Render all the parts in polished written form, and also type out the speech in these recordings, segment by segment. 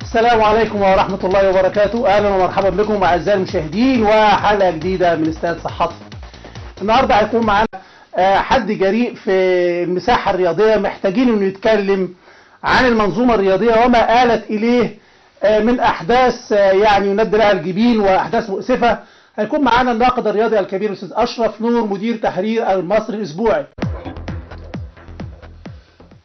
السلام عليكم ورحمة الله وبركاته. أهلا ومرحبا بكم أعزائي المشاهدين وحلقة جديدة من استاد صحتي. النهاردة هيكون معانا حد جريء في المساحة الرياضية، محتاجين إنه يتكلم عن المنظومة الرياضية وما آلت إليه من أحداث يعني يند لها الجبين وأحداث مؤسفة. هيكون معانا الناقد الرياضي الكبير الأستاذ أشرف نور، مدير تحرير المصري الأسبوعي.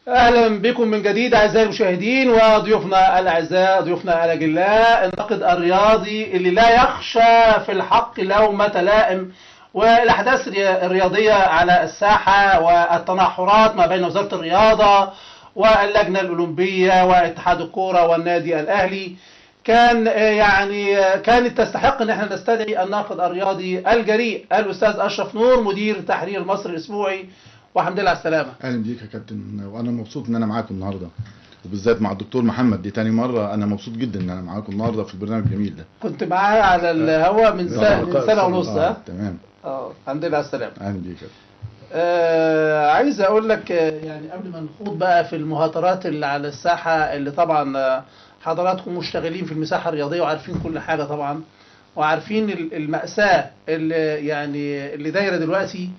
اهلا بكم من جديد اعزائي المشاهدين وضيوفنا الاعزاء، ضيوفنا الاجلاء، الناقد الرياضي اللي لا يخشى في الحق لومة لائم، والاحداث الرياضيه على الساحه والتناحرات ما بين وزاره الرياضه واللجنه الاولمبيه واتحاد الكوره والنادي الاهلي كانت تستحق ان احنا نستدعي الناقد الرياضي الجريء الاستاذ اشرف نور، مدير تحرير المصري الاسبوعي. والحمد لله على السلامة. اهلا بيك يا كابتن، وانا مبسوط ان انا معاكم النهارده، وبالذات مع الدكتور محمد. دي تاني مرة انا مبسوط جدا ان انا معاكم النهارده في البرنامج الجميل ده. كنت معاه على الهواء من سنة ونص. تمام. الحمد لله على السلامة. اهلا بيك يا عايز اقول لك يعني قبل ما نخوض بقى في المهاترات اللي على الساحة، اللي طبعا حضراتكم مشتغلين في المساحة الرياضية وعارفين كل حاجة طبعا، وعارفين المأساة اللي دايرة دلوقتي،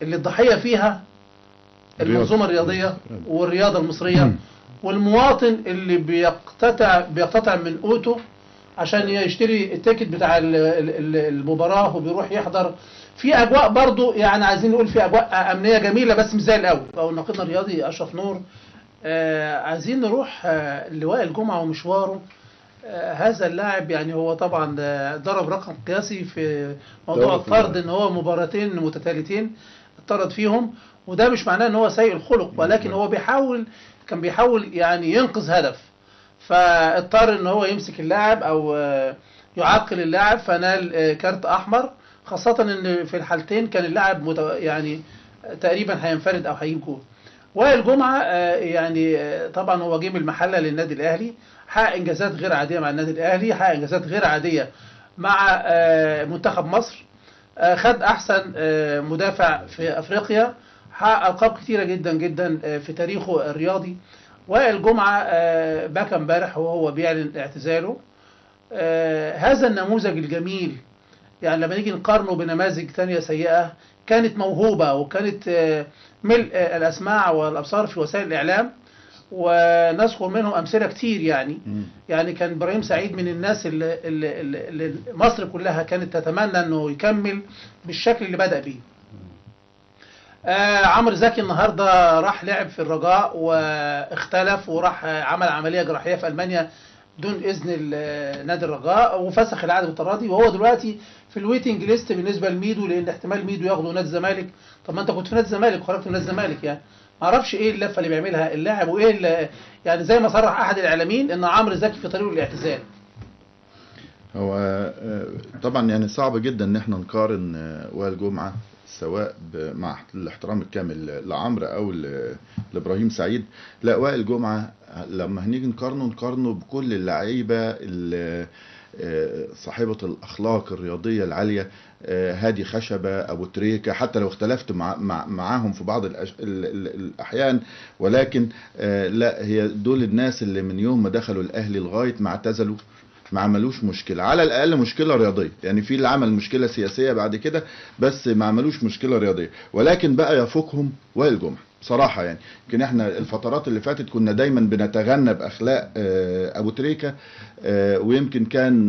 اللي الضحية فيها المنظومة الرياضية والرياضة المصرية، والمواطن اللي بيقتطع من قوته عشان يشتري التيكت بتاع المباراة وبيروح يحضر في أجواء برضو، يعني عايزين نقول في أجواء أمنية جميلة بس مش زي الأول. أو ناقدنا الرياضي أشرف نور، عايزين نروح لوائل الجمعة ومشواره. هذا اللاعب يعني هو طبعا ضرب رقم قياسي في موضوع الطرد، ان هو مباراتين متتاليتين اتطرد فيهم، وده مش معناه ان هو سيء الخلق، ولكن هو كان بيحاول يعني ينقذ هدف، فاضطر ان هو يمسك اللاعب او يعاقل اللاعب، فنال كارت احمر، خاصة ان في الحالتين كان اللاعب يعني تقريبا هينفرد او هيجيب جول. وائل جمعة يعني طبعا هو جه من المحلة للنادي الاهلي، حقق انجازات غير عادية مع النادي الاهلي، حقق انجازات غير عادية مع منتخب مصر، خد احسن مدافع في افريقيا، حقق القاب كتيرة جدا جدا في تاريخه الرياضي. وائل جمعة بكى امبارح وهو بيعلن اعتزاله. هذا النموذج الجميل، يعني لما نيجي نقارنه بنماذج ثانية سيئة كانت موهوبة وكانت ملء الاسماع والابصار في وسائل الاعلام، ونذكر منهم امثله كتير. يعني كان ابراهيم سعيد من الناس اللي مصر كلها كانت تتمنى انه يكمل بالشكل اللي بدأ بيه. عمرو زكي النهارده راح لعب في الرجاء واختلف وراح عمل عمليه جراحيه في المانيا دون اذن نادي الرجاء، وفسخ العقد بالتراضي، وهو دلوقتي في الويتنج ليست بالنسبه لميدو، لان احتمال ميدو ياخده نادي الزمالك. طب ما انت كنت في نادي الزمالك وخرجت من نادي الزمالك، يعني ما اعرفش ايه اللفه اللي بيعملها اللاعب، وايه يعني زي ما صرح احد الاعلاميين ان عمرو زكي في طريقه للاعتزال. هو طبعا يعني صعب جدا ان احنا نقارن وائل جمعة سواء مع الاحترام الكامل لعمرو او لابراهيم سعيد. لا، وائل جمعة لما هنيجي نقارنه بكل اللعيبه صاحبة الأخلاق الرياضية العالية، هادي خشبة، أبو تريكة، حتى لو اختلفت معاهم في بعض الأحيان، ولكن لا، هي دول الناس اللي من يوم ما دخلوا الأهلي لغاية ما اعتزلوا ما عملوش مشكلة، على الأقل مشكلة رياضية. يعني في اللي عمل مشكلة سياسية بعد كده، بس ما عملوش مشكلة رياضية. ولكن بقى يفوقهم وائل جمعة صراحة. يعني يمكن احنا الفترات اللي فاتت كنا دايما بنتغنى بأخلاق أبو تريكة، ويمكن كان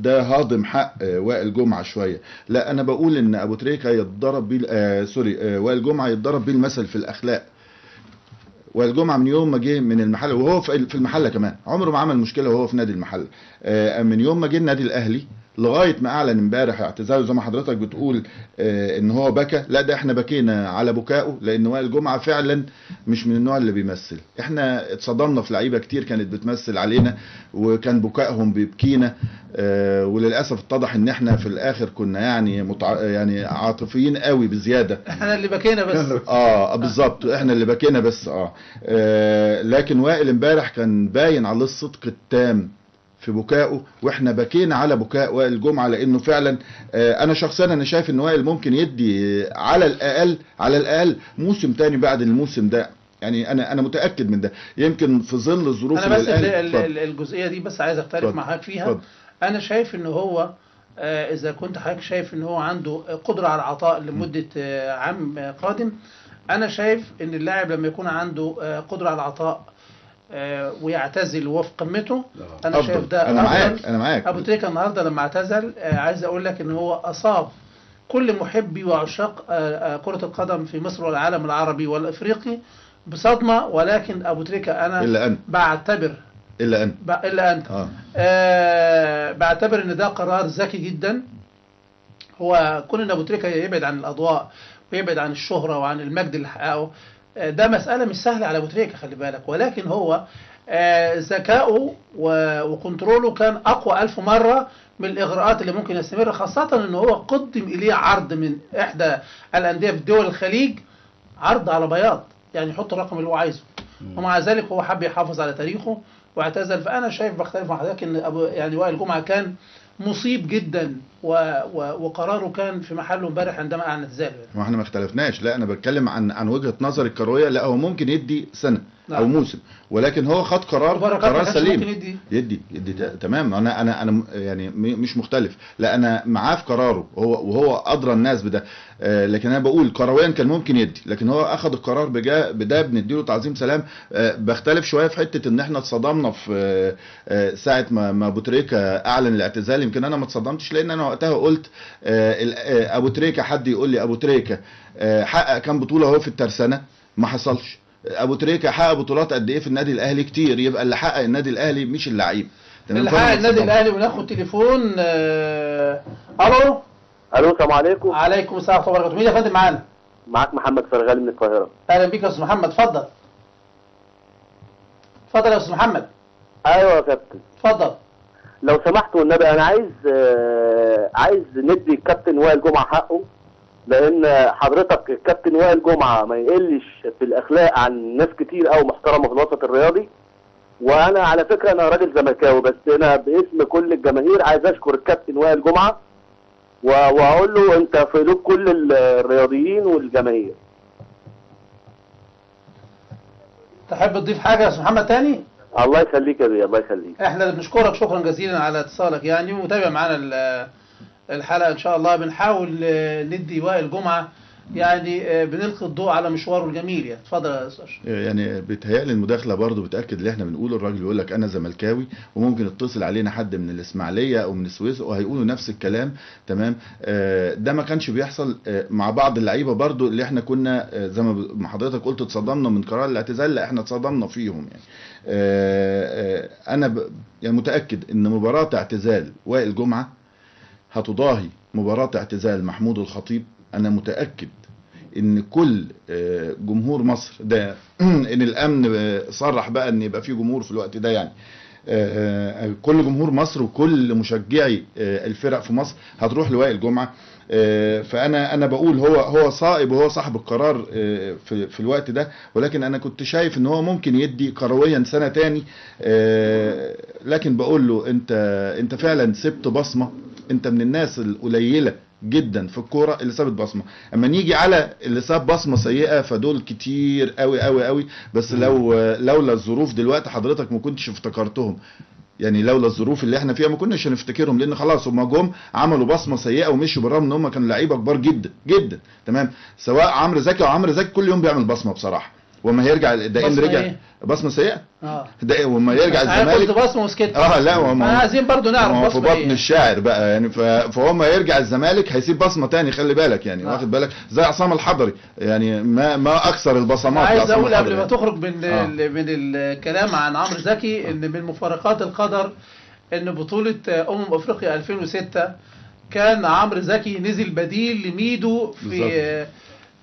ده هاضم حق وائل جمعة شوية. لا، أنا بقول إن أبو تريكة يتضرب بيه وائل جمعة يتضرب بيه المثل في الأخلاق. وائل جمعة من يوم ما جه من المحله، وهو في المحله كمان عمره ما عمل مشكله وهو في نادي المحله، من يوم ما جه النادي الاهلي لغايه ما اعلن امبارح اعتزاله زي ما حضرتك بتقول ان هو بكى. لا، ده احنا بكينا على بكائه، لان وائل جمعة فعلا مش من النوع اللي بيمثل. احنا اتصدمنا في لعيبه كتير كانت بتمثل علينا وكان بكائهم بيبكينا، وللاسف اتضح ان احنا في الاخر كنا يعني عاطفيين قوي بزياده. احنا اللي بكينا بس. بالظبط، احنا اللي بكينا بس. لكن وائل امبارح كان باين عليه الصدق التام في بكائه، واحنا بكينا على بكاء وائل جمعة، لانه فعلا انا شخصيا انا شايف ان وائل ممكن يدي على الاقل موسم تاني بعد الموسم ده يعني انا متاكد من ده، يمكن في ظل الظروف انا اللي بس الأهلي الجزئيه دي بس عايز اختلف معاك فيها. اتفضل. انا شايف ان هو اذا كنت حضرتك شايف ان هو عنده قدره على العطاء لمده عام قادم، انا شايف ان اللاعب لما يكون عنده قدره على العطاء ويعتزل وهو في قمته، انا شايف ده انا أفضل. معاك، انا معاك. ابو تريكه النهارده لما اعتزل عايز اقول لك ان هو اصاب كل محبي وعشاق كرة القدم في مصر والعالم العربي والافريقي بصدمة، ولكن ابو تريكة انا الا انت، بعتبر الا انت، الا انت بعتبر ان ده قرار ذكي جدا. هو كون ان ابو تريكة يبعد عن الاضواء ويبعد عن الشهرة وعن المجد اللي حققه، ده مسألة مش سهلة على ابو تريكة، خلي بالك، ولكن هو ذكائه وكنتروله كان اقوى 1000 مرة من الاغراءات اللي ممكن يستمر، خاصة ان هو قدم اليه عرض من احدى الاندية في دول الخليج، عرض على بياض يعني يحط الرقم اللي هو عايزه، ومع ذلك هو حب يحافظ على تاريخه واعتزل. فانا شايف بختلف مع حضرتك ان يعني وائل جمعة كان مصيب جدا وقراره كان في محله امبارح عندما اعلن اعتزاله. ما احنا ما اختلفناش، لا انا بتكلم عن وجهة نظر الكروية. لا هو ممكن يدي سنة او موسم، ولكن هو خد قرار سليم. يدي تمام. انا يعني مش مختلف، لا انا معاه في قراره، وهو ادرى الناس بده. لكن انا بقول كرويا كان ممكن يدي، لكن هو اخذ القرار بده بنديله تعظيم سلام. بختلف شويه في حته ان احنا اتصدمنا في ساعه ما ابو تريكه اعلن الاعتزال. يمكن انا ما اتصدمتش، لان انا وقتها قلت ابو تريكه، حد يقول لي ابو تريكه حقق كام بطوله اهو في الترسانه؟ ما حصلش. ابو تريكه حقق بطولات قد ايه في النادي الاهلي؟ كتير. يبقى اللي حقق النادي الاهلي مش اللعيب. اللي حقق النادي الاهلي. وناخد تليفون. الو السلام عليكم. عليكم السلام ورحمه الله وبركاته. مين يا فندم معانا؟ معاك محمد فرغالي من القاهره. اهلا بيك يا استاذ محمد، اتفضل. اتفضل يا استاذ محمد. ايوه يا كابتن. اتفضل. لو سمحت والنبي انا عايز ندي الكابتن وائل جمعه حقه، لان حضرتك الكابتن وائل جمعه ما يقلش في الاخلاق عن ناس كتير قوي محترمه في الوسط الرياضي. وانا على فكره انا راجل زملكاوي، بس انا باسم كل الجماهير عايز اشكر الكابتن وائل جمعه واقول له انت في قلوب كل الرياضيين والجماهير. تحب تضيف حاجه يا استاذ محمد تاني؟ الله يخليك يا بيه، الله يخليك. احنا بنشكرك شكرا جزيلا على اتصالك يعني، ومتابع معانا الحلقه ان شاء الله. بنحاول ندي وائل جمعه يعني بنلقي الضوء على مشواره الجميل يعني. اتفضل يا استاذ. يعني بيتهيألي المداخله برضو بتاكد اللي احنا بنقوله. الراجل يقول لك انا زملكاوي، وممكن يتصل علينا حد من الاسماعيليه او من السويس وهيقولوا نفس الكلام. تمام. ده ما كانش بيحصل مع بعض اللعيبه برضو اللي احنا كنا زي ما حضرتك قلت اتصدمنا من قرار الاعتزال. لا احنا اتصدمنا فيهم يعني. انا يعني متاكد ان مباراه اعتزال وائل جمعه هتضاهي مباراه اعتزال محمود الخطيب. انا متاكد ان كل جمهور مصر ده ان الامن صرح بقى ان يبقى في جمهور في الوقت ده يعني. كل جمهور مصر وكل مشجعي الفرق في مصر هتروح لوائل جمعه. فانا بقول هو صائب وهو صاحب القرار في الوقت ده، ولكن انا كنت شايف ان هو ممكن يدي كرويا سنه تاني. لكن بقول له انت فعلا سبت بصمه. انت من الناس القليله جدا في الكوره اللي سابت بصمه. اما نيجي على اللي ساب بصمه سيئه فدول كتير قوي قوي قوي. بس لولا الظروف دلوقتي حضرتك ما كنتش افتكرتهم يعني. لولا الظروف اللي احنا فيها ما كناش هنفتكرهم، لان خلاص هم جم عملوا بصمه سيئه ومشوا، بالرغم ان هم كانوا لعيبه كبار جدا جدا. تمام. سواء عمرو زكي وعمرو زكي كل يوم بيعمل بصمه بصراحه. وما هيرجع دقيقين رجع بصمه سيئه. ده وما يرجع الزمالك بصمه وسكت. لا هم عايزين برضو نعرف بصمه في بطن الشاعر بقى يعني. فهم يرجع الزمالك هيسيب بصمه تاني، خلي بالك يعني. واخد بالك زي عصام الحضري يعني. ما اكثر البصمات. عايز اقول قبل ما تخرج من الكلام عن عمرو زكي ان من مفارقات القدر ان بطوله افريقيا 2006 كان عمرو زكي نزل بديل لميدو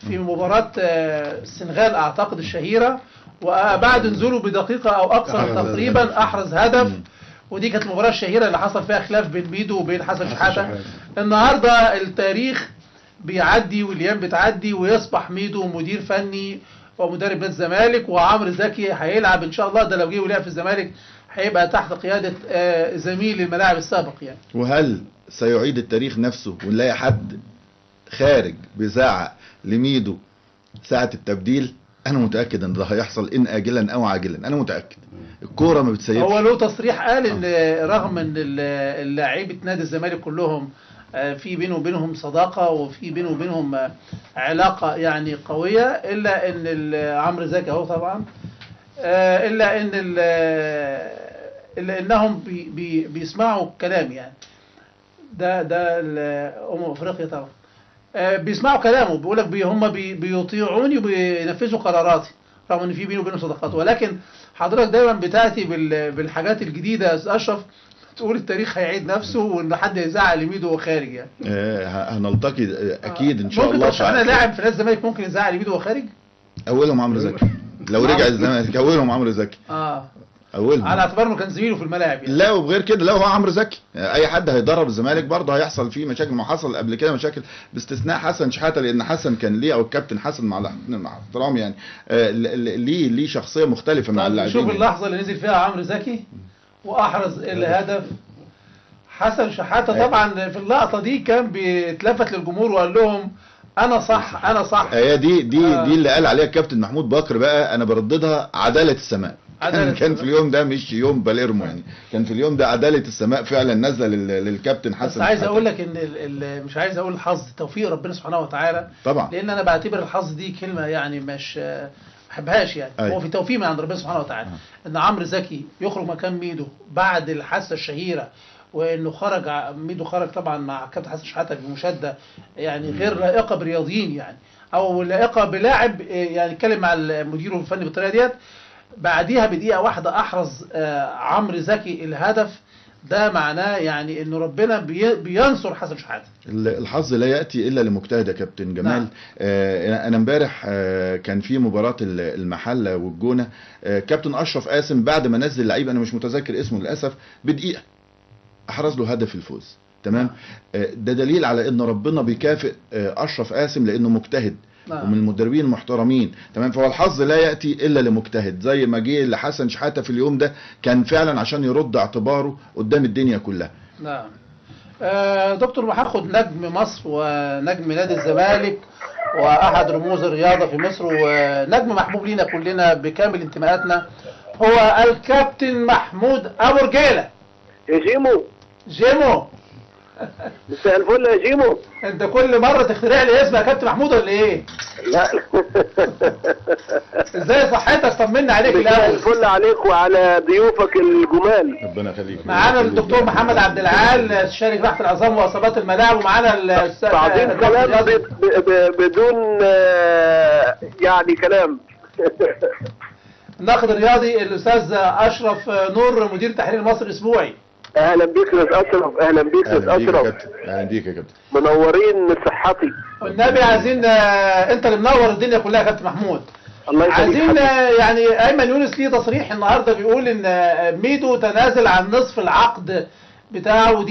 في مباراة السنغال اعتقد الشهيرة، وبعد نزوله بدقيقة او اكثر تقريبا احرز هدف. ودي كانت المباراة الشهيرة اللي حصل فيها خلاف بين ميدو وبين حسن شحاتة. النهاردة التاريخ بيعدي والايام بتعدي ويصبح ميدو مدير فني ومدرب نادي الزمالك، وعمرو زكي هيلعب ان شاء الله. ده لو جه ولعب في الزمالك هيبقى تحت قيادة زميل الملاعب السابق يعني. وهل سيعيد التاريخ نفسه ونلاقي حد خارج بيزعق لميدو ساعة التبديل؟ انا متاكد ان ده هيحصل ان اجلا او عاجلا، انا متاكد. الكوره ما بتسيبش. هو له تصريح قال ان رغم ان اللاعيبه نادي الزمالك كلهم في بينه وبينهم صداقه وفي بينه وبينهم علاقه يعني قويه، الا ان عمرو زكي اهو طبعا الا ان الا انهم بيسمعوا الكلام يعني. ده افريقيا طبعا بيسمعوا كلامه، بيقول لك هم بيطيعوني وبينفذوا قراراتي رغم ان في بينه وبينهم صداقات. ولكن حضرتك دايما بتاتي بالحاجات الجديده يا اشرف، تقول التاريخ هيعيد نفسه وان حد هيزعل ميدو وهو خارج يعني. هنلتقي اكيد ان شاء الله. ممكن انا لاعب في نادي الزمالك ممكن يزعل ميدو وهو خارج؟ اولهم عمرو زكي لو رجع الزمالك، اولهم عمرو زكي. اولهم على اعتبار انه كان زميله في الملاعب يعني. لا وغير كده، لا هو عمرو زكي اي حد هيدرب الزمالك برضه هيحصل فيه مشاكل. ما حصل قبل كده مشاكل باستثناء حسن شحاته، لان حسن كان ليه، او الكابتن حسن مع احترامي يعني ليه شخصيه مختلفه مع اللاعبين. شوف اللحظه اللي نزل فيها عمرو زكي واحرز الهدف. حسن شحاته طبعا في اللقطه دي كان بيتلفت للجمهور وقال لهم انا صح انا صح. هي دي اللي قال عليها الكابتن محمود بكر بقى، انا برددها عداله السماء. كان في اليوم ده مش يوم باليرمو يعني، كان في اليوم ده عداله السماء فعلا نازله للكابتن حسن. بس عايز اقول لك ان مش عايز اقول الحظ، توفيق ربنا سبحانه وتعالى طبعا، لان انا بعتبر الحظ دي كلمه يعني مش ما بحبهاش يعني. هو في توفيق من عند ربنا سبحانه وتعالى ان عمرو زكي يخرج مكان ميدو بعد الحادثه الشهيره، وانه ميدو خرج طبعا مع كابتن حسن شحاته بمشاده يعني غير لائقه برياضيين يعني، او لائقه بلاعب يعني. اتكلم مع المدير الفني بالطريقه ديت. بعديها بدقيقه واحده احرز عمرو زكي الهدف. ده معناه يعني انه ربنا بينصر حسن شحاته. الحظ لا ياتي الا لمجتهد يا كابتن جمال. نعم. انا امبارح كان في مباراه المحله والجونه، كابتن اشرف قاسم بعد ما نزل لعيب انا مش متذكر اسمه للاسف بدقيقه احرز له هدف الفوز. تمام. ده دليل على ان ربنا بيكافئ اشرف قاسم لانه مجتهد ومن المدربين المحترمين. تمام. فهو الحظ لا ياتي الا لمجتهد، زي ما جه لحسن شحاته في اليوم ده كان فعلا عشان يرد اعتباره قدام الدنيا كلها. نعم. دكتور، هاخد نجم مصر ونجم نادي الزمالك واحد رموز الرياضه في مصر ونجم محبوب لينا كلنا بكامل انتماءاتنا، هو الكابتن محمود ابو رجيله. يا جيمو مساء الفل يا جيمو. انت كل مره تخترع لي اسم يا كابتن محمود ولا ايه؟ لا ازاي صحتك؟ طمنا عليك الاول. مساء الفل عليك وعلى ضيوفك الجمال. ربنا يخليك. معانا الدكتور محمد عبد العال استشاري جراحه العظام واصابات الملاعب، ومعانا بعدين كلام بدون يعني كلام. الناقد الرياضي الاستاذ اشرف نور مدير تحرير مصر الاسبوعي. اهلا بيك يا اشرف. اهلا بيك يا اشرف. اهلا بيك يا كابتن. منورين صحتي. والنبي عايزين انت اللي منور الدنيا كلها يا كابتن محمود. الله يخليك. عايزين يعني ايمن يونس ليه تصريح النهارده بيقول ان ميدو تنازل عن نصف العقد بتاعه،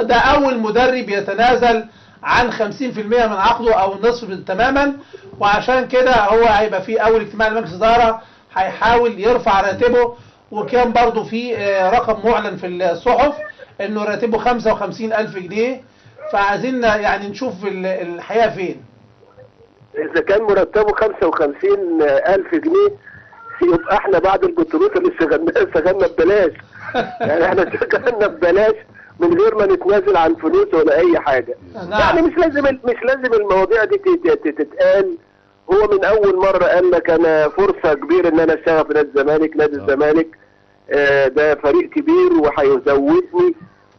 ده اول مدرب يتنازل عن 50% من عقده او النصف تماما، وعشان كده هو هيبقى في اول اجتماع لمجلس اداره هيحاول يرفع راتبه. وكان برضو في رقم معلن في الصحف انه راتبه 55,000 جنيه. فعايزين يعني نشوف الحقيقه فين. اذا كان مرتبه 55,000 جنيه يبقى احنا بعد البطولات اللي اشتغلنا ببلاش. يعني احنا اشتغلنا ببلاش من غير ما نتنازل عن فلوس ولا اي حاجه. يعني مش لازم المواضيع دي تتقال. هو من اول مره قال لك انا فرصه كبيره ان انا اشتغل في نادي الزمالك. نادي الزمالك ده فريق كبير وهيزودني،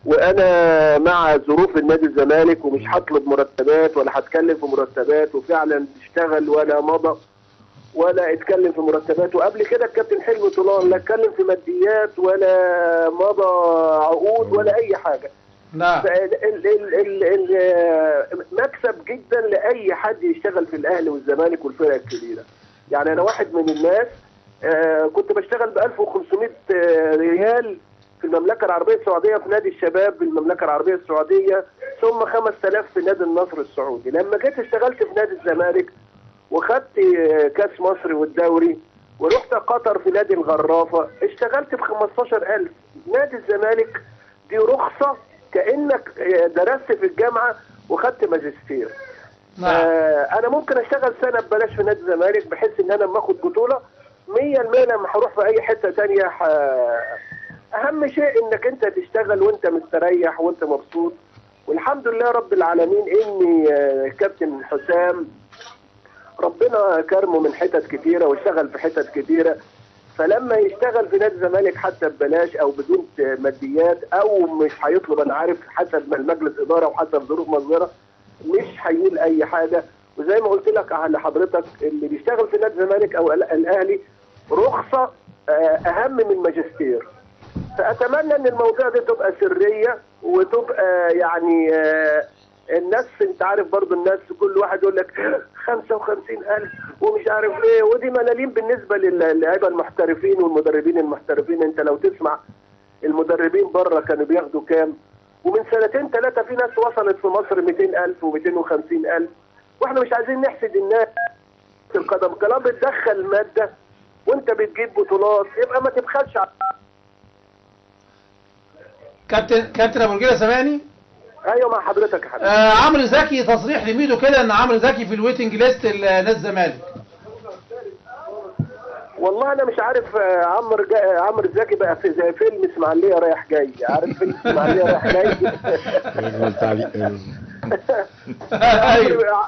وانا مع ظروف النادي الزمالك ومش هطلب مرتبات ولا هتكلم في مرتبات. وفعلا اشتغل ولا مضى ولا اتكلم في مرتبات. وقبل كده الكابتن حلمي طولان لا اتكلم في ماديات ولا مضى عقود ولا اي حاجه. نعم. مكسب جدا لاي حد يشتغل في الاهلي والزمالك والفرق الكبيره. يعني انا واحد من الناس كنت بشتغل ب 1500 ريال في المملكه العربيه السعوديه في نادي الشباب بالمملكه العربيه السعوديه، ثم 5000 في نادي النصر السعودي. لما جيت اشتغلت في نادي الزمالك وخدت كاس مصر والدوري ورحت قطر في نادي الغرافه اشتغلت ب 15,000. نادي الزمالك دي رخصه كانك درست في الجامعه وخدت ماجستير. نعم. انا ممكن اشتغل سنه ببلاش في نادي الزمالك، بحيث ان انا لما اخد بطوله 100% لما هروح في اي حته ثانيه اهم شيء انك انت تشتغل وانت مستريح وانت مبسوط. والحمد لله رب العالمين ان كابتن حسام ربنا كرمه من حتت كتيره واشتغل في حتت كتيره، فلما يشتغل في نادي الزمالك حتى ببلاش او بدون ماديات او مش هيطلب، انا عارف حسب ما المجلس اداره وحسب ظروف مصدره مش هيقول اي حاجه. وزي ما قلت لك لحضرتك اللي بيشتغل في نادي الزمالك او الاهلي رخصه اهم من ماجستير. فاتمنى ان الموضوع ده تبقى سريه وتبقى يعني الناس، انت عارف برضو الناس كل واحد يقول لك 55,000 ومش عارف ايه، ودي ملاليم بالنسبه للاعيبه المحترفين والمدربين المحترفين. انت لو تسمع المدربين بره كانوا بياخدوا كام، ومن سنتين ثلاثه في ناس وصلت في مصر 200,000 و250,000، واحنا مش عايزين نحسد الناس في القدم. كلام بتدخل ماده وانت بتجيب بطولات يبقى ما تبخلش. كابتن ابو رجيله سامعني؟ ايوه مع حضرتك يا حبيبي. عمرو زكي تصريح لميدو كده ان عمرو زكي في الويتنج ليست لنادي الزمالك. والله انا مش عارف عمرو زكي بقى في زي فيلم اسماعيليه رايح جاي، عارف فيلم اسماعيليه رايح جاي؟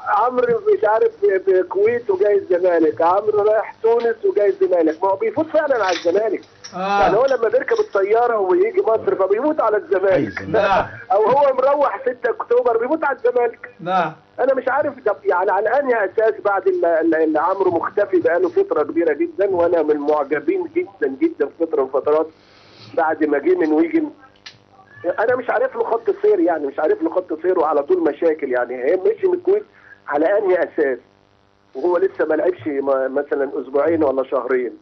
عمرو مش عارف في الكويت وجاي الزمالك، عمرو رايح تونس وجاي الزمالك. ما هو بيفوت فعلا على الزمالك. يعني هو لما بيركب الطياره ويجي مصر فبيموت على الزمالك. او هو مروح 6 اكتوبر بيموت على الزمالك. نعم. انا مش عارف يعني على انهي اساس بعد اللي عمرو مختفي بقاله فتره كبيره جدا، وانا من المعجبين جدا جدا في فتره من الفترات بعد ما جه من ويجن. انا مش عارف له خط سير، يعني مش عارف له خط سير وعلى طول مشاكل. يعني هي مشي من الكويت على انهي اساس وهو لسه ما لعبش مثلا اسبوعين ولا شهرين،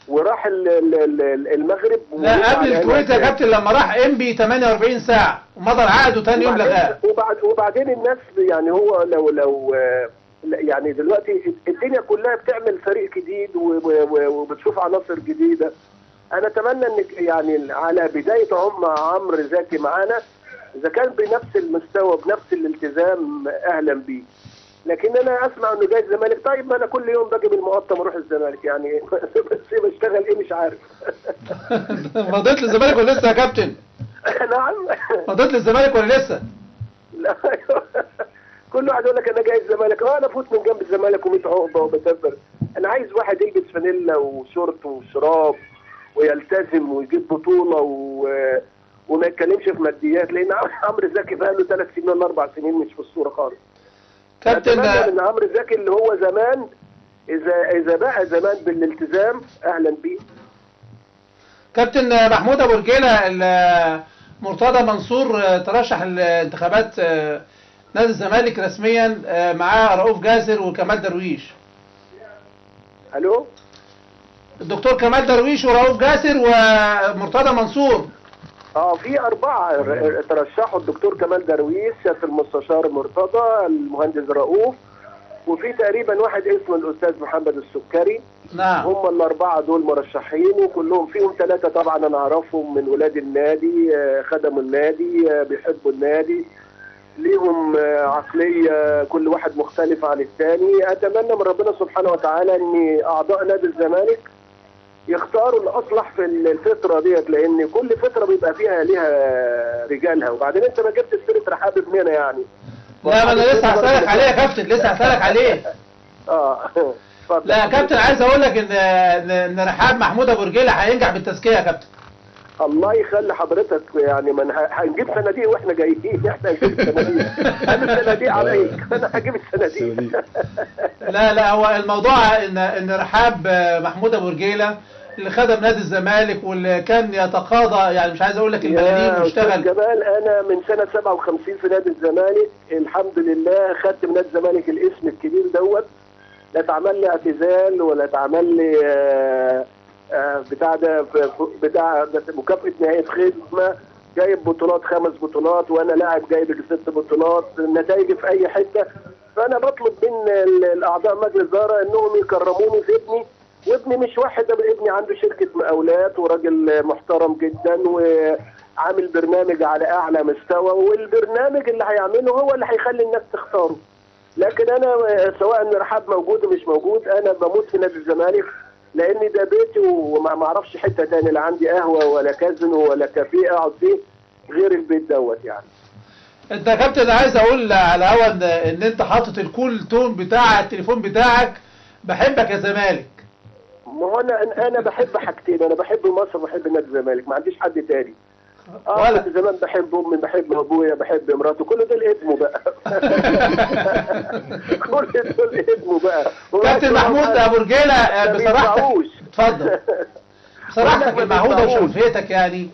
وراح المغرب. لا قبل الكويت يا كابتن لما راح انبي 48 ساعه ومضى العقد وثاني يوم لغاه. وبعدين الناس يعني هو لو يعني دلوقتي الدنيا كلها بتعمل فريق جديد وبتشوف عناصر جديده. انا اتمنى ان يعني على بدايه عمرو زكي معانا اذا كان بنفس المستوى بنفس الالتزام اهلا بيه. لكن انا اسمع انه جاي الزمالك، طيب ما انا كل يوم باجي بالمقطم اروح الزمالك، يعني بس بشتغل ايه مش عارف. مضيت للزمالك ولا لسه يا كابتن؟ نعم. مضيت للزمالك ولا لسه؟ لا كل واحد يقول لك انا جاي الزمالك، انا افوت من جنب الزمالك و100 عقبه وبدبر. انا عايز واحد يلبس فانيلا وشورت وشراب ويلتزم ويجيب بطوله وما يتكلمش في ماديات، لان عمرو زكي بقى له 3 سنين ولا 4 سنين مش في الصوره خالص. كابتن ان عمرو زكي اللي هو زمان اذا بقى زمان بالالتزام اهلا بيه. كابتن محمود ابو رجيله، مرتضى منصور ترشح الانتخابات نادي الزمالك رسميا معاه رؤوف جاسر وكمال درويش. الو الدكتور كمال درويش ورؤوف جاسر ومرتضى منصور. في 4 ترشحوا، الدكتور كمال درويش، سيادة المستشار مرتضى، المهندس رؤوف، وفي تقريبا واحد اسمه الاستاذ محمد السكري. نعم. هم ال4 دول مرشحين، وكلهم فيهم 3 طبعا انا اعرفهم من ولاد النادي، خدموا النادي، بيحبوا النادي، ليهم عقليه كل واحد مختلف عن الثاني. اتمنى من ربنا سبحانه وتعالى ان اعضاء نادي الزمالك يختاروا الاصلح في الفتره ديت، لان كل فتره بيبقى فيها ليها رجالها. وبعدين انت ما جبت سيره رحاب ابننا يعني. لا ما انا لسه هسالك عليه يا كابتن، لسه هسالك عليه. لا يا كابتن عايز اقول لك ان رحاب محمود ابو رجيله هينجح بالتزكيه يا كابتن. الله يخلي حضرتك، يعني من هنجيب صناديق واحنا جايين، احنا هنجيب صناديق. انا الصناديق عليك، انا هجيب الصناديق. لا هو الموضوع ان رحاب محمود ابو رجيله اللي خدم نادي الزمالك واللي كان يتقاضى، يعني مش عايز اقول لك الملاليم واشتغل. جمال انا من سنه 57 في نادي الزمالك، الحمد لله خدت من نادي الزمالك الاسم الكبير دوت، لا اتعمل لي اعتزال ولا اتعمل لي بتاع مكافأة نهاية خدمة، جايب بطولات 5 بطولات، وانا لاعب جايب 6 بطولات، النتائج في اي حتة. فانا بطلب من الاعضاء مجلس الاداره انهم يكرموني في ابني، وابني مش واحد، ابني عنده شركة مقاولات وراجل محترم جدا وعامل برنامج على اعلى مستوى، والبرنامج اللي هيعمله هو اللي هيخلي الناس تختاره. لكن انا سواء ان رحاب موجود ومش موجود انا بموت في نادي الزمالك، لان ده بيتي وما اعرفش حته ثانيه، لا عندي قهوه ولا كازينو ولا كافيه اقعد فيه غير البيت دوت يعني. انت يا كابتن عايز اقول على هوا ان انت حاطط الكول تون بتاع التليفون بتاعك بحبك يا زمالك. ما هو انا بحب حاجتين، انا بحب مصر وبحب نادي الزمالك، ما عنديش حد تاني. كنت زمان بحب امي، بحب ابويا، بحب مراتي، كل دول اسمه بقى. كل دول اسمه بقى. كابتن محمود ابو رجيله بصراحه اتفضل. بصراحتك المعهوده وشرفيتك يعني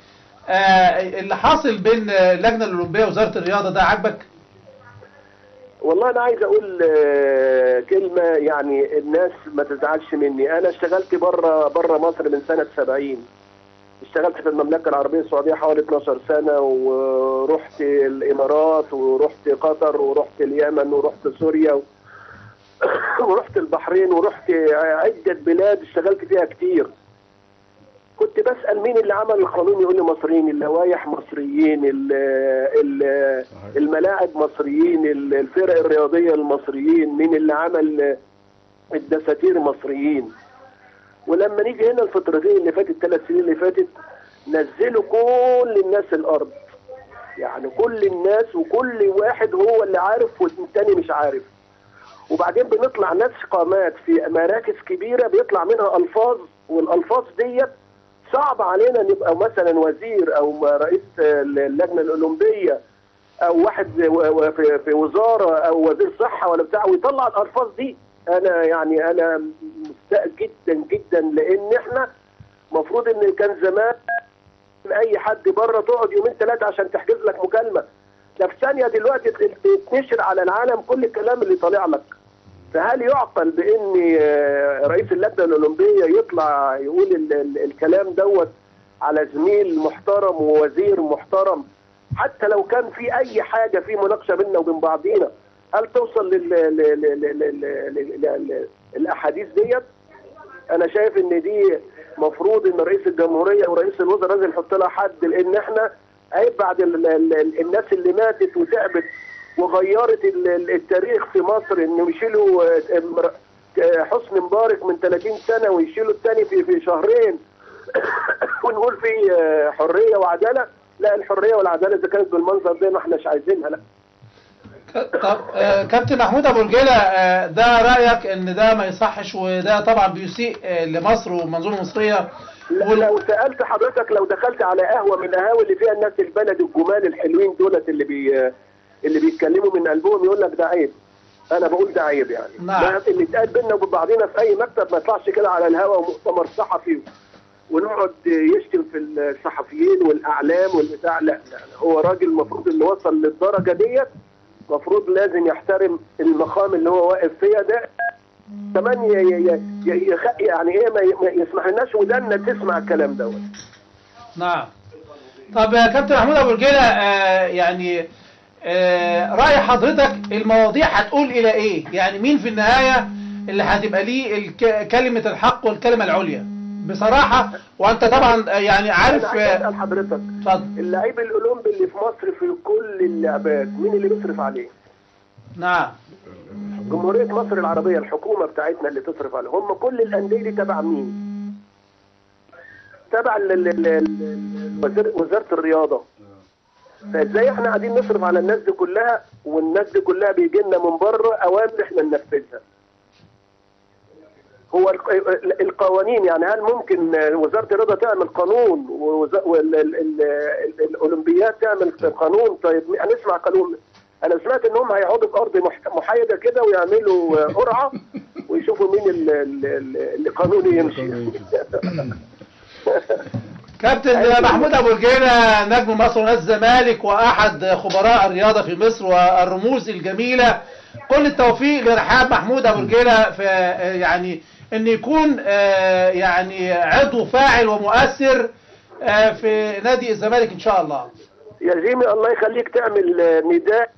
اللي حاصل بين اللجنه الاولمبيه ووزاره الرياضه ده عاجبك؟ والله انا عايز اقول كلمه، يعني الناس ما تزعلش مني، انا اشتغلت بره مصر من سنه 70. اشتغلت في المملكه العربيه السعوديه حوالي 12 سنه، ورحت الامارات ورحت قطر ورحت اليمن ورحت سوريا ورحت البحرين ورحت عده بلاد اشتغلت فيها كتير. كنت بسأل مين اللي عمل القانون، يقول لي مصريين، اللوائح مصريين، الملاعب مصريين، الفرق الرياضية المصريين، مين اللي عمل الدساتير مصريين. ولما نيجي هنا الفترتين اللي فاتت 3 سنين اللي فاتت نزلوا كل الناس الأرض، يعني كل الناس وكل واحد هو اللي عارف والتاني مش عارف. وبعدين بنطلع ناس قامات في مراكز كبيرة بيطلع منها ألفاظ، والألفاظ ديت صعب علينا نبقى مثلا وزير او رئيس اللجنه الاولمبيه او واحد في وزاره او وزير صحه ولا بتاع ويطلع الالفاظ دي. انا مستاء جدا جدا، لان احنا المفروض ان كان زمان اي حد بره تقعد 2-3 عشان تحجز لك مكالمه، ده في ثانيه دلوقتي تنشر على العالم كل الكلام اللي طالع لك. فهل يعقل بان رئيس اللجنه الاولمبيه يطلع يقول الكلام دوت على زميل محترم ووزير محترم، حتى لو كان في اي حاجه في مناقشه بيننا وبين بعضينا؟ هل توصل الاحاديث ديت؟ انا شايف ان دي مفروض ان رئيس الجمهوريه ورئيس الوزراء لازم يحط لها حد، لان احنا عيب بعد الناس اللي ماتت وتعبت وغيرت التاريخ في مصر انه يشيلوا حسني مبارك من 30 سنه ويشيلوا الثاني في شهرين ونقول في حريه وعداله. لا، الحريه والعداله اذا كانت بالمنظر ده ما احناش عايزينها. لا. طب كابتن محمود ابو رجيله، ده رايك ان ده ما يصحش وده طبعا بيسيء لمصر والمنظومه المصريه؟ لو سالت حضرتك، لو دخلت على قهوه من القهاوي اللي فيها الناس البلد الجمال الحلوين دولت اللي بيتكلموا من قلبهم يقول لك ده عيب. انا بقول ده عيب يعني. نعم. اللي اتقال بينا وبين بعضينا في اي مكتب ما يطلعش كده على الهواء ومؤتمر صحفي ونقعد يشتم في الصحفيين والاعلام والبتاع. لا هو راجل المفروض اللي وصل للدرجه ديت المفروض لازم يحترم المقام اللي هو واقف فيها ده. كمان يعني ايه ما يسمحلناش ودنا تسمع الكلام دوت. نعم. طب يا كابتن محمود ابو رجيله، يعني رأي حضرتك المواضيع هتقول الى ايه؟ يعني مين في النهاية اللي هتبقى ليه كلمة الحق والكلمة العليا بصراحة؟ وانت طبعا يعني عارف. اسال حضرتك، اتفضل. اللاعب الاولمبي اللي في مصر في كل اللعبات مين اللي بيصرف عليه؟ نعم. جمهورية مصر العربية، الحكومة بتاعتنا اللي تصرف عليه. هم كل الانديه دي تبع مين؟ تبع وزارة الرياضة. فازاي احنا قاعدين نصرف على الناس دي كلها والناس دي كلها بيجي لنا من بره اوامر احنا ننفذها؟ هو القوانين يعني هل ممكن وزارة الرياضة تعمل قانون والاولمبيات تعمل قانون؟ طيب هنسمع قانون. انا سمعت انهم هيقعدوا في ارض محايدة كده ويعملوا قرعة ويشوفوا مين اللي قانوني يمشي. كابتن محمود ابو رجيله، نجم مصر ونادي الزمالك واحد خبراء الرياضه في مصر والرموز الجميله، كل التوفيق لرحاب محمود ابو رجيله في يعني ان يكون يعني عضو فاعل ومؤثر في نادي الزمالك ان شاء الله. يا جيمي الله يخليك تعمل نداء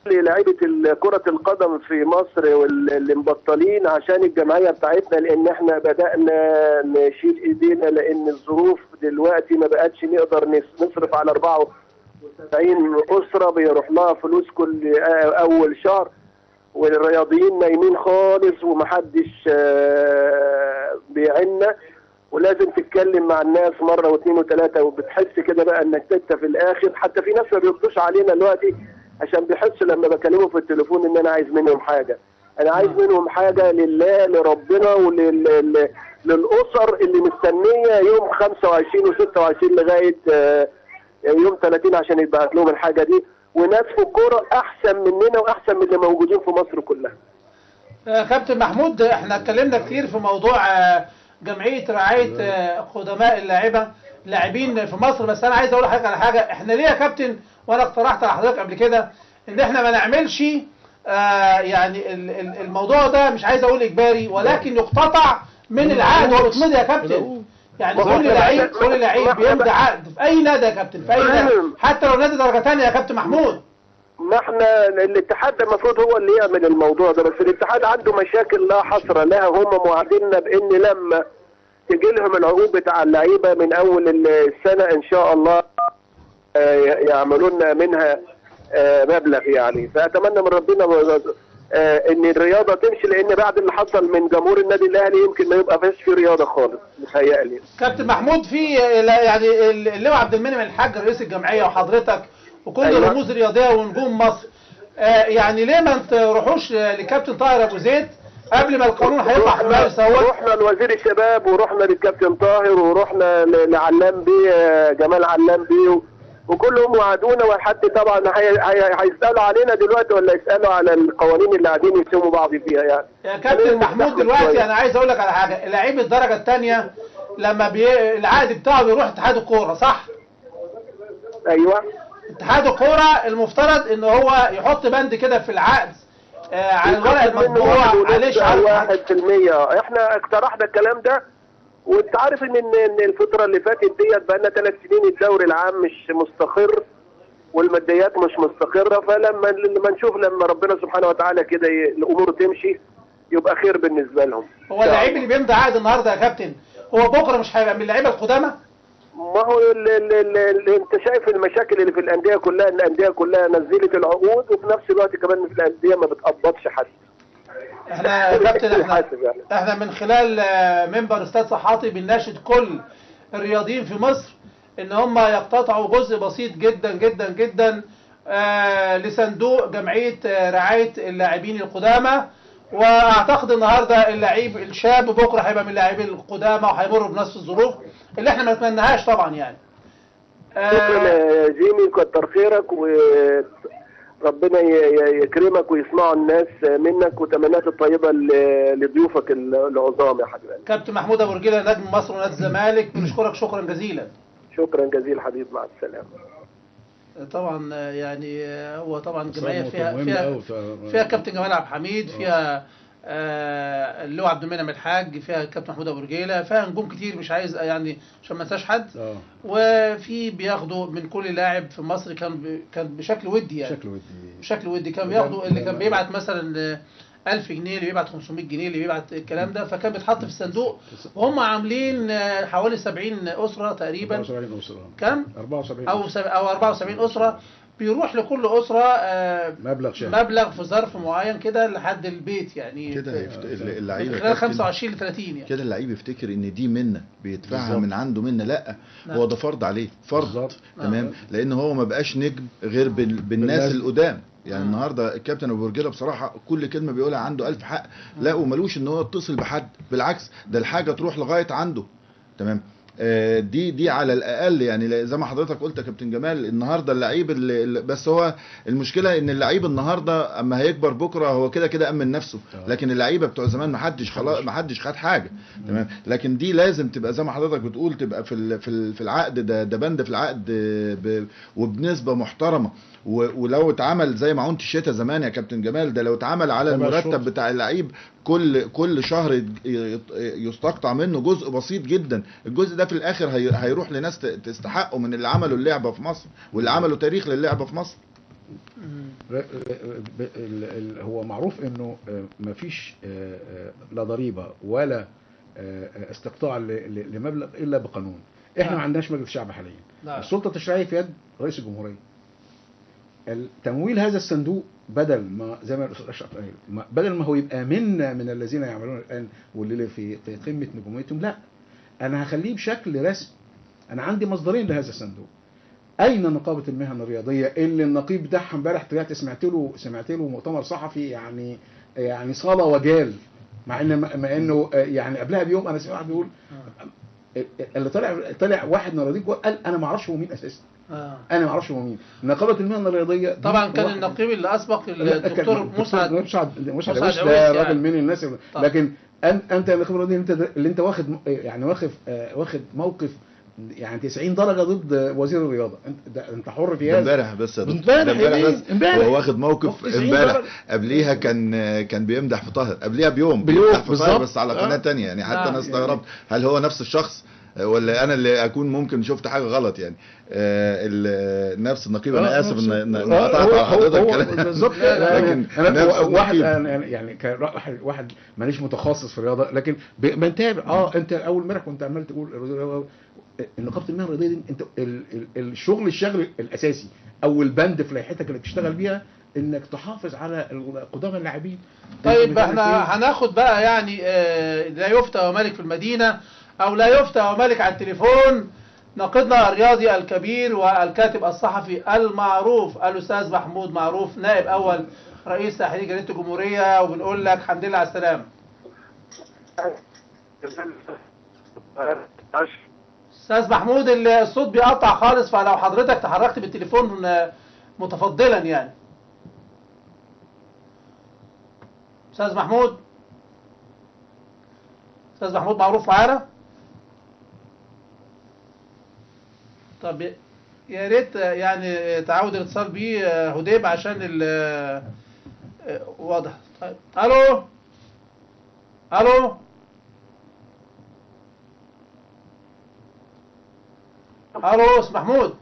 للاعيبه كرة القدم في مصر واللي مبطلين عشان الجمعيه بتاعتنا، لان احنا بدأنا نشيل ايدينا لان الظروف دلوقتي ما بقتش نقدر نصرف على 74 اسره بيروح لها فلوس كل اول شهر، والرياضيين نايمين خالص ومحدش بيعنا، ولازم تتكلم مع الناس مره واثنين وثلاثه، وبتحس كده بقى انك انت في الاخر. حتى في ناس ما بيردوش علينا دلوقتي عشان بيحسوا لما بكلمهم في التليفون ان انا عايز منهم حاجه. انا عايز منهم حاجه لله لربنا وللاسر اللي مستنيه يوم 25 و26 لغايه يوم 30 عشان يتبعت لهم الحاجه دي. وناس في الكوره احسن مننا واحسن من اللي موجودين في مصر كلها. كابتن محمود، احنا اتكلمنا كتير في موضوع جمعيه رعايه قدماء اللاعبين في مصر، بس انا عايز اقول لحضرتك على حاجه. احنا ليه يا كابتن، وانا اقترحت على حضرتك قبل كده ان احنا ما نعملش يعني الموضوع ده، مش عايز اقول اجباري، ولكن يقتطع من العقد وهو بيتمضي يا كابتن. يعني كل لعيب بيمضي عقد في اي نادي يا كابتن، في اي نادي، حتى لو نادي درجه ثانيه يا كابتن محمود. ما احنا الاتحاد ده المفروض هو اللي يعمل الموضوع ده، بس الاتحاد عنده مشاكل لا حصر لها. هم موعديننا بان لما تجي لهم العقود بتاع اللعيبه من اول السنه ان شاء الله يعملوا لنا منها مبلغ يعني. فاتمنى من ربنا ان الرياضه تمشي، لان بعد اللي حصل من جمهور النادي الاهلي يمكن ما يبقى فيش في رياضه خالص متهيألي. كابتن محمود، في يعني اللواء عبد المنعم الحاج رئيس الجمعيه وحضرتك وكل أيوة. الرموز الرياضيه ونجوم مصر، يعني ليه ما تروحوش لكابتن طاهر ابو زيد قبل ما القانون هيطلع في مارس اهوت؟ رحنا لوزير الشباب ورحنا للكابتن طاهر ورحنا لعلام بيه جمال علام بيه، وكلهم وعدونا. وحد طبعا هيسالوا علينا دلوقتي ولا يسالوا على القوانين اللي قاعدين يسموا بعض فيها يعني. يا كابتن محمود، دلوقتي انا عايز اقول لك على حاجه. لعيب الدرجه الثانيه لما العقد بتاعه بيروح اتحاد الكوره، صح؟ ايوه. اتحاد الكوره المفترض ان هو يحط بند كده في العقد على الورق المطبوع عليه شهاده 1%. احنا اقترحنا الكلام ده، وانت عارف ان الفتره اللي فاتت ديت بقى لنا 3 سنين الدوري العام مش مستقر والماديات مش مستقره. فلما نشوف لما ربنا سبحانه وتعالى كده الامور تمشي يبقى خير بالنسبه لهم. هو اللعيب اللي بيمضي عقد النهارده يا كابتن هو بكره مش هيبقى من اللعيبه القدامى؟ ما هو انت شايف المشاكل اللي في الانديه كلها، الانديه كلها نزلت العقود، وفي نفس الوقت كمان في الانديه ما بتقبضش حد. احنا يا كابتن احنا من خلال منبر استاد صحاتي بنناشد كل الرياضيين في مصر ان هم يقتطعوا جزء بسيط جدا جدا جدا لصندوق جمعيه رعايه اللاعبين القدامى. واعتقد النهارده اللعيب الشاب بكره هيبقى من اللاعبين القدامى وهيمر بنفس الظروف اللي احنا ما نتمناهاش طبعا يعني. شكرا يا جيمي، كتر خيرك وربنا يكرمك ويسمعوا الناس منك، وتمنيات الطيبه لضيوفك العظام يا حبيبي. كابتن محمود ابو رجيله نجم مصر ونادي الزمالك، بنشكرك شكرا جزيلا. شكرا جزيلا حبيبي، مع السلامه. طبعا يعني هو طبعا جمعيه فيها كابتن جمال عبد الحميد، فيها اللواء عبد المنعم الحاج، فيها كابتن محمود ابو رجيله، فيها نجوم كتير مش عايز يعني عشان ما انساش حد. وفي بياخدوا من كل لاعب في مصر كان بشكل ودي يعني بشكل ودي كان بياخدوا اللي كان بيبعت مثلا 1000 جنيه، اللي بيبعت 500 جنيه، اللي بيبعت الكلام ده، فكان بيتحط في الصندوق. وهم عاملين حوالي 70 اسره تقريبا، 74 اسره كام؟ 74 او 74 اسره، بيروح لكل اسره مبلغ في ظرف معين كده لحد البيت يعني كده. اللعيبه خلال 25 ل 30 يعني كده اللعيب يفتكر ان دي منه بيدفعها من عنده منه. لا، هو ده فرض عليه، فرض. تمام. لان هو ما بقاش نجم غير بالناس القدام يعني. النهارده الكابتن ابو رجيله بصراحه كل كلمه بيقولها عنده 1000 حق. لا، وملوش ان هو يتصل بحد، بالعكس ده الحاجه تروح لغايه عنده. تمام. دي على الاقل يعني. زي ما حضرتك قلت يا كابتن جمال، النهارده اللعيب بس هو المشكله ان اللعيب النهارده اما هيكبر بكره هو كده كده امن نفسه. لكن اللعيبه بتوع زمان ما حدش خد حاجه. تمام. لكن دي لازم تبقى زي ما حضرتك بتقول، تبقى في العقد ده بند في العقد وبنسبه محترمه. ولو اتعمل زي ما عونت الشتاء زمان يا كابتن جمال، ده لو اتعمل على المرتب بتاع اللعيب كل شهر يستقطع منه جزء بسيط جدا. الجزء ده في الاخر هيروح لناس تستحقوا من اللي عملوا اللعبه في مصر واللي عملوا تاريخ للعبه في مصر. هو معروف انه مفيش لا ضريبه ولا استقطاع لمبلغ الا بقانون. احنا ما عندناش مجلس شعب حاليا. السلطه التشريعيه في يد رئيس الجمهوريه. تمويل هذا الصندوق بدل ما زي ما الاستاذ اشرف قال، بدل ما هو يبقى منا من الذين يعملون الان واللي في قمه نجوميتهم، لا انا هخليه بشكل رسمي. انا عندي مصدرين لهذا الصندوق. اين نقابه المهن الرياضيه اللي النقيب بتاعها امبارح طلعت سمعت له مؤتمر صحفي يعني صاله وجال، مع انه يعني قبلها بيوم انا سمعت واحد بيقول اللي طلع واحد من الرياضيين قال انا ما اعرفش هو مين اساسا. انا ما اعرفش هو مين. نقابه المهن الرياضيه طبعا كان النقيب اللي اسبق الدكتور مسعد ده راجل من الناس لكن انت النقيب الرياضي اللي انت واخد موقف يعني 90 درجه ضد وزير الرياضه. انت حر في هذا. امبارح بس امبارح هو واخد موقف امبارح. قبليها كان بيمدح في طاهر، قبليها بيوم بيمدح في طاهر بس على قناه ثانيه يعني. حتى انا استغربت هل هو نفس الشخص ولا انا اللي اكون ممكن شفت حاجه غلط يعني. نفس النقيب. انا اسف ان قطعت على حضرتك بالظبط. لكن انا واحد ماليش متخصص في الرياضه لكن بنتابع. انت اول امبارح كنت عمال تقول نقابه المهن الرياضيه دي، انت الشغل الاساسي او البند في لائحتك اللي بتشتغل بيها انك تحافظ على قدامى اللاعبين. طيب احنا هناخد بقى يعني لا يفتى ومالك في المدينه او لا يفتى ومالك على التليفون ناقدنا الرياضي الكبير والكاتب الصحفي المعروف الاستاذ محمود معروف، نائب اول رئيس تحرير جريده الجمهوريه، وبنقول لك الحمد لله على السلامه. استاذ محمود الصوت بيقطع خالص، فلو حضرتك تحركت بالتليفون متفضلا يعني. استاذ محمود معروف معانا؟ طب يا ريت يعني تعود الاتصال بيه هديب عشان واضح. طيب الو استاذ محمود.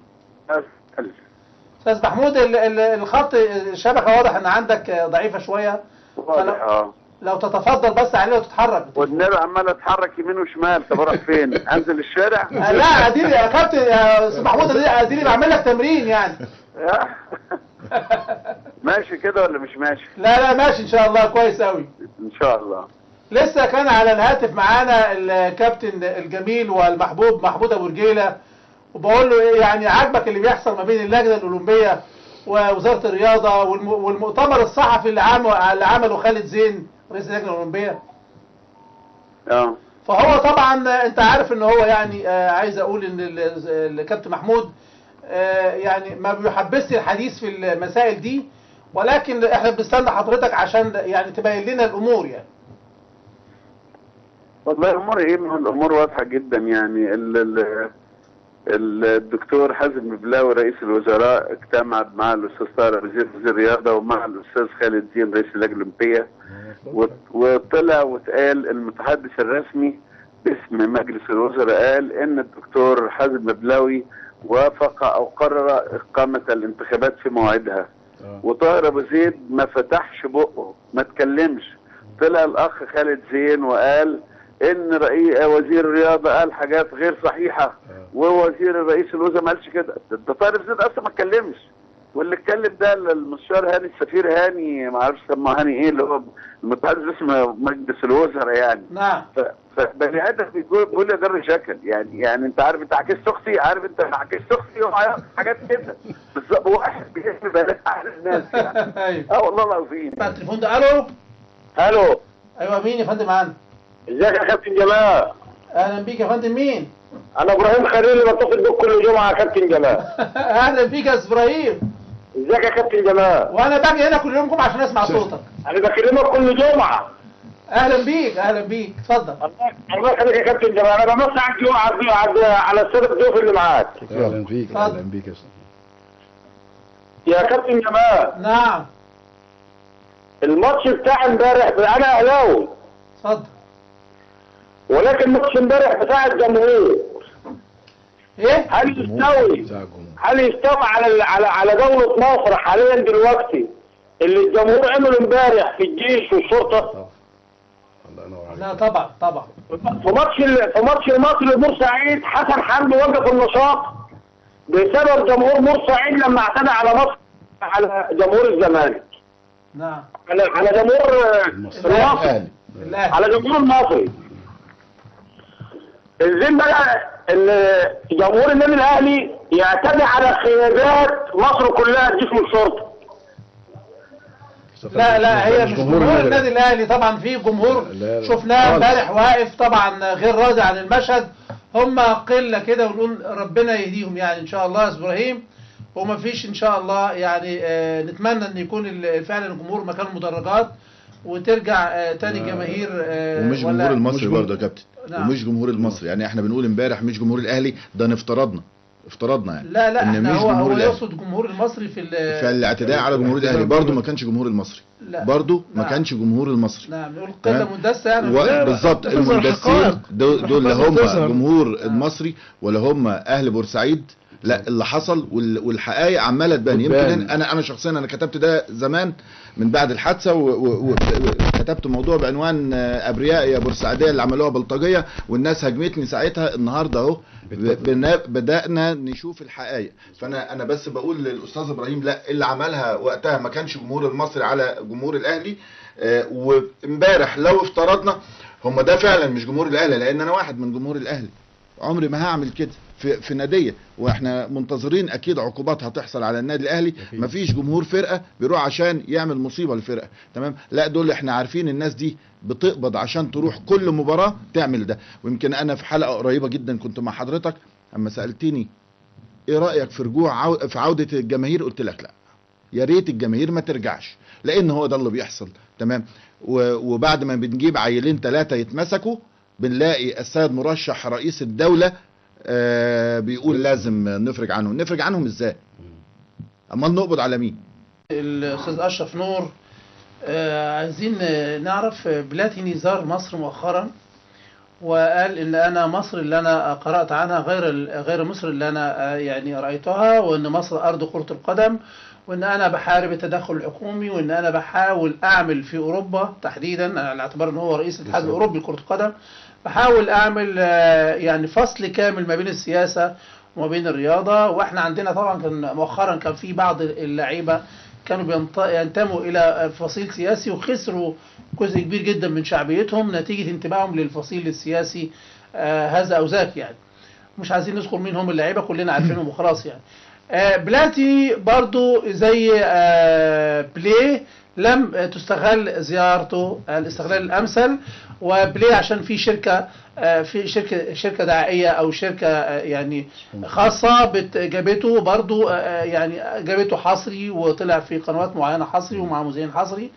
استاذ محمود الخط الشبكه واضح ان عندك ضعيفه شويه. واضح. لو تتفضل بس عليه وتتحرك. والنبي عمال اتحرك يمين وشمال. طب اروح فين؟ انزل الشارع؟ لا اديني يا كابتن يا استاذ محمود، اديني بعمل لك تمرين يعني. ماشي كده ولا مش ماشي؟ لا ماشي ان شاء الله، كويس قوي ان شاء الله. لسه كان على الهاتف معانا الكابتن الجميل والمحبوب محمود ابو رجيله، وبقول له يعني عاجبك اللي بيحصل ما بين اللجنه الاولمبيه ووزاره الرياضه والمؤتمر الصحفي اللي عمله خالد زين رئيس اللجنه الاولمبيه؟ فهو طبعا انت عارف ان هو يعني عايز اقول ان الكابتن محمود يعني ما بيحبسش الحديث في المسائل دي، ولكن احنا بنستنى حضرتك عشان يعني تبين لنا الامور يعني. والله الامور الامور واضحه جدا يعني. الدكتور حازم مبلاوي رئيس الوزراء اجتمع مع الاستاذ طارق وزير الرياضه ومع الاستاذ خالد زين رئيس اللجنه الاولمبيه، وطلع واتقال المتحدث الرسمي باسم مجلس الوزراء قال ان الدكتور حازم مبلاوي وافق او قرر اقامه الانتخابات في موعدها. وطاهر ابو زيد ما فتحش بقه، ما اتكلمش. طلع الاخ خالد زين وقال ان وزير الرياضه قال حاجات غير صحيحه ووزير رئيس الوزراء ما قالش كده. ده طاهر ابو زيد اصلا ما اتكلمش، واللي اتكلم ده المستشار هاني السفير هاني ما اعرفش سماه هاني ايه اللي هو المتحدث باسم مجلس الوزراء يعني. نعم. فبني ادم بيقول لي جر شكل يعني انت عارف انت عكست اختي، عارف انت عكست اختي حاجات كده بالظبط. واحد بيحب بلاش على الناس يعني. والله العظيم. التليفون ده الو. ايوه مين يا فندم معانا؟ ازيك يا كابتن جمال؟ اهلا بيك يا فندم. مين؟ انا ابراهيم خليل بتصل بيك كل جمعه يا كابتن جمال. اهلا بيك يا ابراهيم. ازيك يا كابتن جمال؟ وانا باجي هنا كل يوم جمعه عشان اسمع صوتك. انا بكلمك كل جمعه. اهلا بيك اتفضل. الله يخليك يا كابتن جمال. انا بمسح على الساده الضيوف اللي معاك. اهلا بيك يا استاذ. يا كابتن جمال. نعم. الماتش بتاع امبارح انا اهلاوي. اتفضل. ولكن الماتش امبارح بتاع الجمهور ايه؟ هل يستوي على دولة مصر حاليا دلوقتي اللي الجمهور عمله امبارح في الجيش والشرطة؟ لا طبعا. في ماتش المصري بورسعيد حسن حمدي وقف النشاط بسبب جمهور بورسعيد لما اعتدى على مصر على جمهور الزمالك، نعم. على جمهور المصري، على جمهور المصري. ازاي بقى جمهور النادي الاهلي يعتدي على قيادات مصر كلها جسم الشرطه؟ لا هي مش جمهور النادي الاهلي طبعا، في جمهور شفناه امبارح واقف طبعا غير راضي عن المشهد، هم قله كده ونقول ربنا يهديهم يعني ان شاء الله يا ابراهيم، وما فيش ان شاء الله يعني نتمنى ان يكون فعلا الجمهور مكان مدرجات وترجع تاني جماهير. ومش جمهور المصري برضه يا كابتن. نعم. ومش جمهور المصري، يعني احنا بنقول امبارح مش جمهور الاهلي، ده افترضنا يعني. لا ان مش هو يقصد جمهور المصري في الاعتداء على جمهور الاهلي برضه ما كانش جمهور المصري، برضه ما كانش جمهور المصري. نعم نقول قله مندسه يعني بالظبط. المندسين دول لا هم جمهور المصري ولا هم اهل بورسعيد، لا اللي حصل والحقائق عماله تبان. يمكن انا شخصيا انا كتبت ده زمان من بعد الحادثه، وكتبت موضوع بعنوان ابرياء يا بورسعيديه اللي عملوها بلطجيه والناس هجمتني ساعتها. النهارده اهو بدانا نشوف الحقائق. فانا بس بقول للاستاذ ابراهيم لا، اللي عملها وقتها ما كانش جمهور المصري على جمهور الاهلي. وامبارح لو افترضنا هم ده فعلا مش جمهور الاهلي، لان انا واحد من جمهور الاهلي عمري ما هعمل كده في ناديه، واحنا منتظرين اكيد عقوبات هتحصل على النادي الاهلي. مفيش جمهور فرقه بيروح عشان يعمل مصيبه للفرقه، تمام؟ لا دول احنا عارفين الناس دي بتقبض عشان تروح كل مباراه تعمل ده. ويمكن انا في حلقه قريبه جدا كنت مع حضرتك اما سالتني ايه رايك في رجوع في عوده الجماهير، قلت لك لا، يا ريت الجماهير ما ترجعش، لان هو ده اللي بيحصل، تمام؟ وبعد ما بنجيب عيلين 3 يتمسكوا بنلاقي السيد مرشح رئيس الدولة بيقول لازم نفرج عنهم ازاي؟ امال نقبض على مين؟ الاستاذ اشرف نور عايزين نعرف بلاتيني زار مصر مؤخرا وقال ان انا مصر اللي انا قرأت عنها غير مصر اللي انا يعني رأيتها، وان مصر ارض كرة القدم، وان انا بحارب التدخل الحكومي، وان انا بحاول اعمل في اوروبا تحديدا على اعتبار ان هو رئيس الاتحاد الاوروبي لكرة القدم، بحاول اعمل يعني فصل كامل ما بين السياسة وما بين الرياضة. واحنا عندنا طبعا كان مؤخرا كان في بعض اللعيبة كانوا ينتموا الى فصيل سياسي وخسروا جزء كبير جدا من شعبيتهم نتيجة انتمائهم للفصيل السياسي هذا او ذاك يعني. مش عايزين نذكر مين هم اللعيبة، كلنا عارفينهم وخلاص يعني. بلاتي برضو زي بليه لم تستغل زيارته الاستغلال الامثل، وبليه عشان في شركه دعائيه او شركه يعني خاصه جابته برضو يعني جابته حصري وطلع في قنوات معينه حصري ومع مذيعين حصري.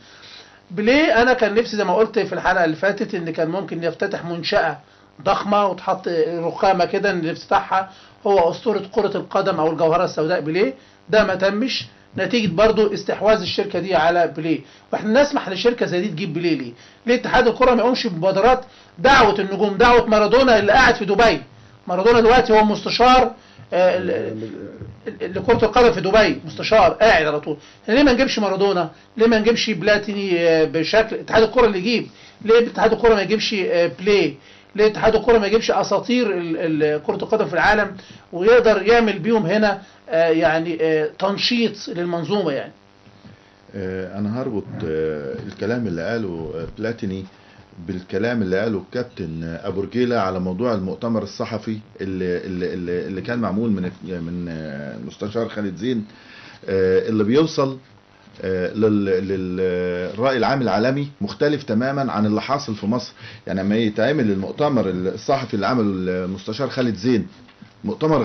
بليه انا كان نفسي زي ما قلت في الحلقه اللي فاتت ان كان ممكن يفتتح منشاه ضخمه وتحط رخامه كده ان افتتاحها هو اسطوره كره القدم او الجوهره السوداء بليه. ده ما تمش نتيجه برضو استحواذ الشركه دي على بليه. واحنا نسمح لشركه زي دي تجيب بليه ليه اتحاد الكره ما يقومش بمبادرات دعوه النجوم، دعوه مارادونا اللي قاعد في دبي. مارادونا دلوقتي هو مستشار لكره القدم في دبي، مستشار قاعد على طول. ليه ما نجيبش مارادونا؟ ليه ما نجيبش بلاتيني بشكل اتحاد الكره اللي يجيب؟ ليه اتحاد الكره ما يجيبش بليه؟ ليه اتحاد الكره ما يجيبش اساطير كره القدم في العالم ويقدر يعمل بيهم هنا يعني تنشيط للمنظومه يعني؟ انا هربط الكلام اللي قاله بلاتيني بالكلام اللي قاله الكابتن ابو رجيله على موضوع المؤتمر الصحفي اللي كان معمول من المستشار خالد زين، اللي بيوصل للرأي العام العالمي مختلف تماما عن اللي حاصل في مصر. يعني لما يتعمل المؤتمر الصحفي اللي عمله المستشار خالد زين مؤتمر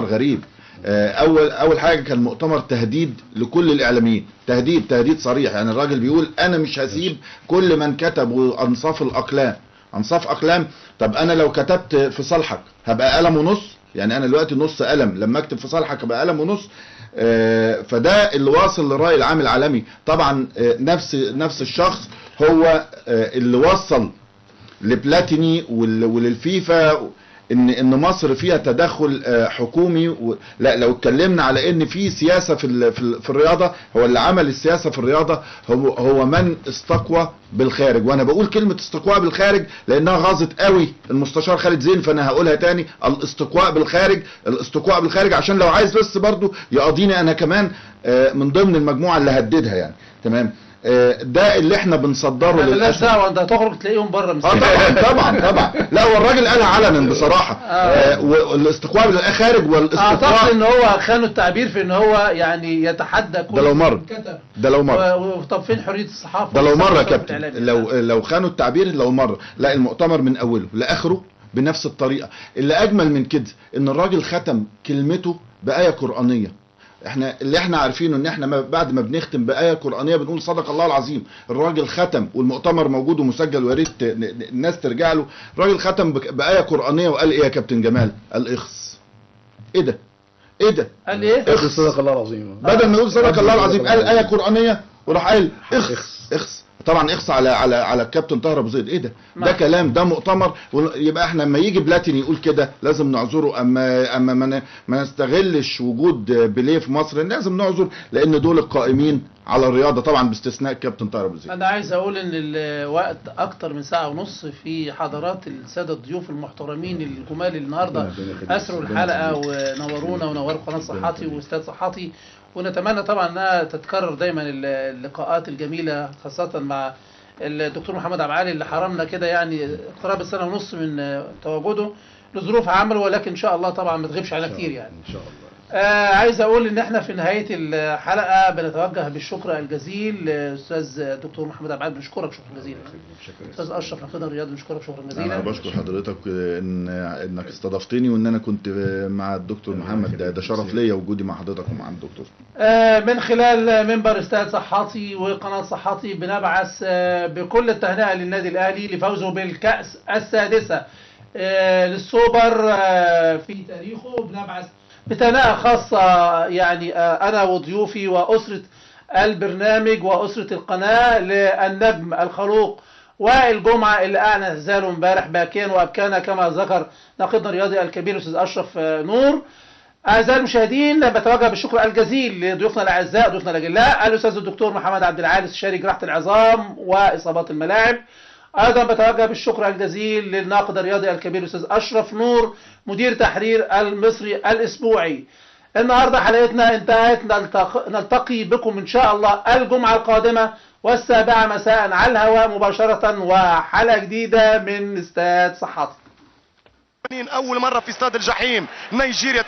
غريب. اول حاجه كان مؤتمر تهديد لكل الاعلاميين، تهديد صريح. يعني الراجل بيقول انا مش هسيب كل من كتبوا انصاف اقلام. طب انا لو كتبت في صالحك هبقى قلم ونص؟ يعني انا دلوقتي نص قلم، لما اكتب في صالحك هبقى قلم ونص. فده اللي واصل للرأي العام العالمي. طبعا نفس الشخص هو اللي وصل لبلاتيني وللفيفا ان مصر فيها تدخل حكومي لا، لو اتكلمنا على ان في سياسه في الرياضه، هو اللي عمل السياسه في الرياضه هو من استقوى بالخارج. وانا بقول كلمه استقواء بالخارج لانها غاظت قوي المستشار خالد زين، فانا هقولها تاني: الاستقواء بالخارج، الاستقواء بالخارج، عشان لو عايز بس برضو يقاضيني انا كمان من ضمن المجموعه اللي هددها يعني. تمام. ده اللي احنا بنصدره للاسف. لا وانت هتخرج تلاقيهم بره. طبعا لا، هو الراجل قالها علنا بصراحه. والاستقواء بالخارج والاستقواء، اعتقد ان هو خانوا التعبير في ان هو يعني يتحدى كل ده لو مره طب فين حريه الصحافه؟ ده لو مره يا كابتن، لو خانوا التعبير لو مره. لا، المؤتمر من اوله لاخره بنفس الطريقه. اللي اجمل من كده ان الراجل ختم كلمته بايه قرانيه. اللي احنا عارفينه ان احنا بعد ما بنختم بآية قرآنية بنقول صدق الله العظيم. الراجل ختم، والمؤتمر موجود ومسجل، ويا ريت الناس ترجع له. الراجل ختم بآية قرآنية وقال ايه يا كابتن جمال؟ قال اخس. ايه ده؟ قال ايه؟ اخس. صدق الله العظيم. بدل ما يقول صدق الله العظيم قال آية قرآنية وراح قال اخس. طبعا اخس على الكابتن طاهر ابو زيد. ايه ده كلام، ده مؤتمر. يبقى احنا لما يجي بلاتيني يقول كده لازم نعذره. اما ما نستغلش وجود بيليه في مصر، لازم نعذر، لان دول القائمين على الرياضه طبعا باستثناء الكابتن طاهر ابو زيد. انا عايز اقول ان الوقت اكتر من ساعه ونص في حضرات الساده الضيوف المحترمين الجمال اللي النهارده اسروا الحلقه ونورونا ونوروا قناه صحاتي واستاذ صحاتي. ونتمنى طبعا انها تتكرر دايما اللقاءات الجميله، خاصه مع الدكتور محمد عبد العالي اللي حرمنا كده يعني اقتراب السنه ونص من تواجده لظروف عمله، ولكن ان شاء الله طبعا ما تغيبش علينا كتير يعني. ان شاء الله. عايز اقول ان احنا في نهايه الحلقه بنتوجه بالشكر الجزيل لاستاذ الدكتور محمد عبد العالي. بنشكرك شكرا جزيلا. استاذ اشرف نقيب الرياض بنشكرك شكرا جزيلا. انا بشكر حضرتك انك استضفتني، وان انا كنت مع الدكتور محمد. ده شرف ليا وجودي مع حضرتك ومع الدكتور. من خلال منبر استاد صحاتي وقناه صحاتي بنبعث بكل التهنئه للنادي الاهلي لفوزه بالكاس السادسه للسوبر في تاريخه. بنبعث بتهنئة خاصة يعني أنا وضيوفي وأسرة البرنامج وأسرة القناة للنجم الخلوق وائل جمعة اللي أعلن اعتزاله امبارح باكيا وأبكانا كما ذكر ناقدنا الرياضي الكبير الأستاذ أشرف نور. أعزائي المشاهدين، بتوجه بالشكر الجزيل لضيوفنا الأعزاء ضيوفنا الأجلاء الأستاذ الدكتور محمد عبد العالي استشاري جراحة العظام وإصابات الملاعب. أيضا بتوجه بالشكر الجزيل للناقد الرياضي الكبير الأستاذ أشرف نور مدير تحرير المصري الأسبوعي. النهارده حلقتنا انتهت، نلتقي بكم إن شاء الله الجمعة القادمة 7:00 مساء على الهواء مباشرة وحلقة جديدة من استاد صحاتي. أول مرة في استاد الجحيم نيجيريا